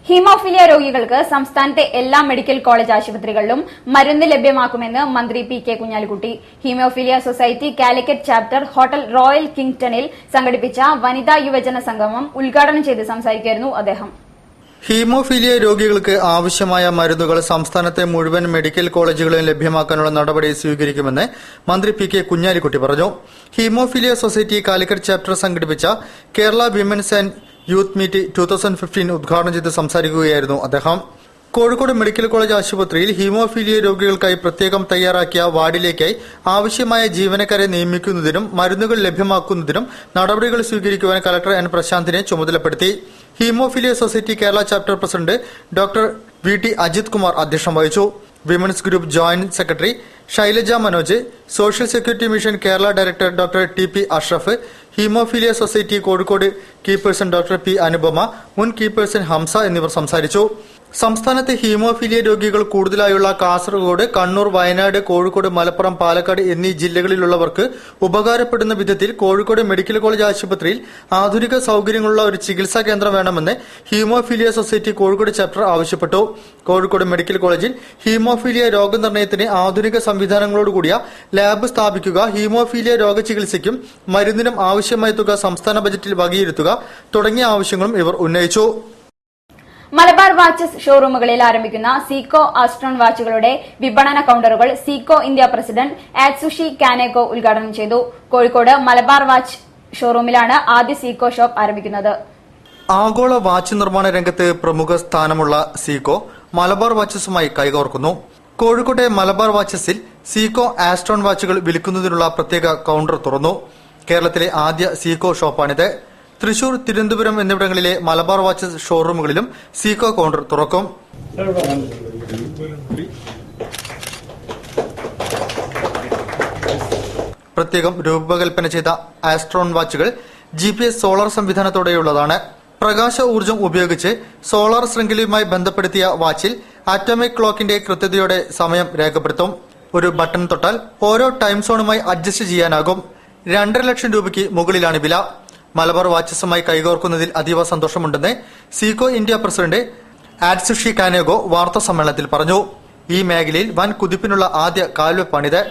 ഹീമോഫീലിയ രോഗികൾക്ക് സംസ്ഥാനത്തെ എല്ലാ മെഡിക്കൽ കോളേജ് ആശുപത്രികളിലും മരുന്ന് ലഭ്യമാക്കുമെന്ന് മന്ത്രി PK Kunhalikutty. Haemophilia society Calicut chapter hotel royal കിങ്ടണിൽ സംഘടിപ്പിച്ച വനിതാ യുവജന സംഗമം ഉദ്ഘാടനം ചെയ്ത് സംസാരിക്കുകയായിരുന്നു അദ്ദേഹം. ഹീമോഫീലിയ രോഗികൾക്ക് ആവശ്യമായ മരുന്നുകൾ സംസ്ഥാനത്തെ മുഴുവൻ മെഡിക്കൽ കോളേജുകളിലും ലഭ്യമാക്കാനുള്ള നടപടി സ്വീകരിക്കുമെന്ന് മന്ത്രി PK കുഞ്ഞാലിക്കുട്ടി പറഞ്ഞു. ഹീമോഫീലിയ സൊസൈറ്റി കാലിക്കറ്റ് ചാപ്റ്റർ സംഘടിപ്പിച്ച Kerala women's and youth meet 2015 ഉദ്ഘാടനം ചെയ്ത് സംസാരിക്കുകയായിരുന്നു അദ്ദേഹം. കോഴിക്കോട് മെഡിക്കൽ കോളേജ് ആശുപത്രിയിൽ ഹീമോഫീലിയ രോഗികൾക്കായി പ്രത്യേകം തയ്യാറാക്കിയ വാർഡിലേക്കായി ആവശ്യമായ ജീവനക്കാരെ നിയമിക്കുന്നതിനും മരുന്നുകൾ ലഭ്യമാക്കുന്നതിനും നടപടികൾ സ്വീകരിക്കുവാൻ കലക്ടർ N പ്രശാന്തിനെ ചുമതലപ്പെടുത്തി. ഹീമോഫീലിയ സൊസൈറ്റി Kerala chapter president doctor VT Ajith Kumar അധ്യക്ഷം വഹിച്ചു. Women's group joint secretary Shailaja Manoj, social security mission Kerala director doctor TP Ashraf, haemophilia society Kozhikode key person doctor P Anupama, മുൻ കീ പേഴ്സൺ ഹംസ എന്നിവർ സംസാരിച്ചു. സംസ്ഥാനത്ത് ഹീമോഫീലിയ രോഗികൾ കൂടുതലായുള്ള കാസർഗോഡ്, കണ്ണൂർ, വയനാട്, കോഴിക്കോട്, മലപ്പുറം, പാലക്കാട് എന്നീ ജില്ലകളിലുള്ളവർക്ക് ഉപകാരപ്പെടുന്ന വിധത്തിൽ കോഴിക്കോട് മെഡിക്കൽ കോളേജ് ആശുപത്രിയിൽ ആധുനിക സൌകര്യങ്ങളുള്ള ഒരു ചികിത്സാ കേന്ദ്രം വേണമെന്ന് ഹീമോഫീലിയ സൊസൈറ്റി കോഴിക്കോട് ചാപ്റ്റർ ആവശ്യപ്പെട്ടു. കോഴിക്കോട് മെഡിക്കൽ കോളേജിൽ ഹീമോഫീലിയ രോഗനിർണയത്തിന് ആധുനിക സംവിധാനങ്ങളോടുകൂടിയ ലാബ് സ്ഥാപിക്കുക, ഹീമോഫീലിയ രോഗചികിത്സയ്ക്കും മരുന്നിനും ആവശ്യമായ തുക സംസ്ഥാന ബജറ്റിൽ വകയിരുത്തുക തുടങ്ങിയ ആവശ്യങ്ങളും ഇവർ ഉന്നയിച്ചു. മലബാർ വാച്ചസ് ഷോറൂമുകളിൽ ആരംഭിക്കുന്ന സീക്കോ ആസ്ട്രോൺ വാച്ചുകളുടെ വിപണന കൌണ്ടറുകൾ സീക്കോ ഇന്ത്യ പ്രസിഡന്റ് ആറ്റ്സുഷി കാനേക്കോ ഉദ്ഘാടനം ചെയ്തു. കോഴിക്കോട് മലബാർ വാച്ച് ഷോറൂമിലാണ് ആദ്യ സീക്കോ ഷോപ്പ് ആരംഭിക്കുന്നത്. ആഗോള വാച്ച് നിർമ്മാണ രംഗത്ത് പ്രമുഖ സ്ഥാനമുള്ള സീക്കോ മലബാർ വാച്ചസുമായി കൈകോർക്കുന്നു. കോഴിക്കോട്ടെ മലബാർ വാച്ചസിൽ സീക്കോ ആസ്ട്രോൺ വാച്ചുകൾ വിൽക്കുന്നതിനുള്ള പ്രത്യേക കൌണ്ടർ തുറന്നു. കേരളത്തിലെ ആദ്യ സീക്കോ ഷോപ്പാണിത്. തൃശൂർ, തിരുവനന്തപുരം എന്നിവിടങ്ങളിലെ മലബാർ വാച്ചസ് ഷോറൂമുകളിലും സീക്കോ കൌണ്ടർ തുറക്കും. പ്രത്യേകം രൂപകൽപ്പന ചെയ്ത ആസ്ട്രോൺ വാച്ചുകൾ GPS സോളാർ സംവിധാനത്തോടെയുള്ളതാണ്. പ്രകാശ ഊർജ്ജം ഉപയോഗിച്ച് സോളാർ ശൃംഖലയുമായി ബന്ധപ്പെടുത്തിയ വാച്ചിൽ ആറ്റോമിക് ക്ലോക്കിന്റെ കൃത്യതയോടെ സമയം രേഖപ്പെടുത്തും. ഒരു ബട്ടൺ തൊട്ടാൽ ഓരോ ടൈം സോണുമായി അഡ്ജസ്റ്റ് ചെയ്യാനാകും. 2.5 ലക്ഷം രൂപയ്ക്ക് മുകളിലാണ് വില. മലബാർ വാച്ചസുമായി കൈകോർക്കുന്നതിൽ അതീവ സന്തോഷമുണ്ടെന്ന് സീക്കോ ഇന്ത്യ പ്രസിഡന്റ് ആറ്റ്സുഷി കാനേഗോ വാർത്താ സമ്മേളനത്തിൽ പറഞ്ഞു. ഈ മേഖലയിൽ വൻ കുതിപ്പിനുള്ള ആദ്യ കാൽവെപ്പാണിത്.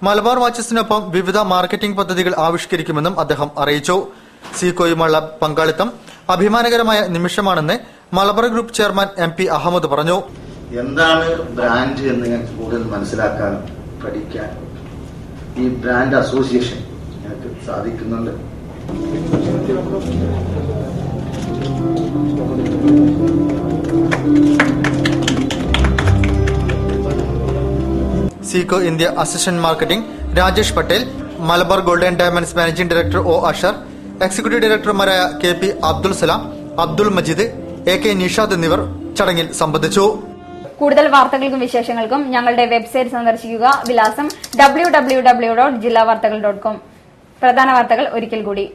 മലബാർ വാച്ചസിനൊപ്പം വിവിധ മാർക്കറ്റിംഗ് പദ്ധതികൾ ആവിഷ്കരിക്കുമെന്നും അദ്ദേഹം അറിയിച്ചു. സീക്കോയുമുള്ള പങ്കാളിത്തം അഭിമാനകരമായ നിമിഷമാണെന്ന് Malabar group chairman MP Ahmed പറഞ്ഞു. എന്താണ് ബ്രാൻഡ് എന്ന് ഞങ്ങൾക്ക് കൂടുതൽ മനസ്സിലാക്കാൻ പഠിക്കാൻ ഈ ബ്രാൻഡ് അസോസിയേഷൻ ഞങ്ങൾക്ക് സാധിക്കുന്നുണ്ട്. Seiko India assistant marketing Rajesh Patel, Malabar gold and diamonds managing director O Ashar, executive ഡയറക്ടർമാരായ KP അബ്ദുൾ സലാം, അബ്ദുൾ മജീദ്, AK നിഷാദ് എന്നിവർ ചടങ്ങിൽ സംബന്ധിച്ചു. കൂടുതൽ വാർത്തകൾക്കും വിശേഷങ്ങൾക്കും ഞങ്ങളുടെ വെബ്സൈറ്റ് സന്ദർശിക്കുക. വിലാസം www.jillavartakal.com. പ്രധാന വാർത്തകൾ ഒരിക്കൽ കൂടി.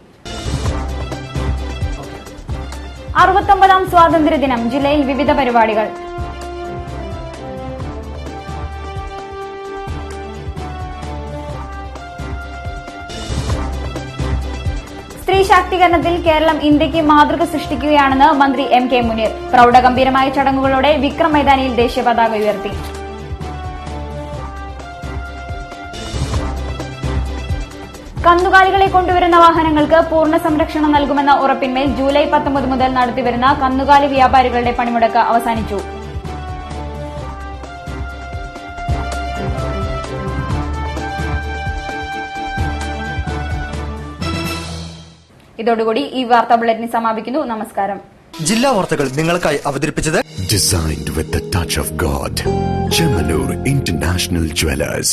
69ാം സ്വാതന്ത്ര്യദിനം ജില്ലയിൽ വിവിധ പരിപാടികൾ. സ്ത്രീ ശാക്തീകരണത്തിൽ കേരളം ഇന്ത്യക്ക് മാതൃക സൃഷ്ടിക്കുകയാണെന്ന് മന്ത്രി MK മുനീർ. പ്രൌഢഗംഭീരമായ ചടങ്ങുകളോടെ വിക്രം മൈതാനിയിൽ ദേശീയ പതാക ഉയർത്തി. കന്നുകാലികളെ കൊണ്ടുവരുന്ന വാഹനങ്ങൾക്ക് പൂർണ്ണ സംരക്ഷണം നൽകുമെന്ന ഉറപ്പിന്മേൽ ജൂലൈ 19 മുതൽ നടത്തിവരുന്ന കന്നുകാലി വ്യാപാരികളുടെ പണിമുടക്ക് അവസാനിച്ചു. ഇതോടുകൂടി ഈ വാർത്താ ബുള്ളറ്റിൻ സമാപിക്കുന്നു. നമസ്കാരം. ജില്ലാ വാർത്തകൾ നിങ്ങൾക്കായി അവതരിപ്പിച്ചത് Designed with the touch of God. Chemanur International Jewelers.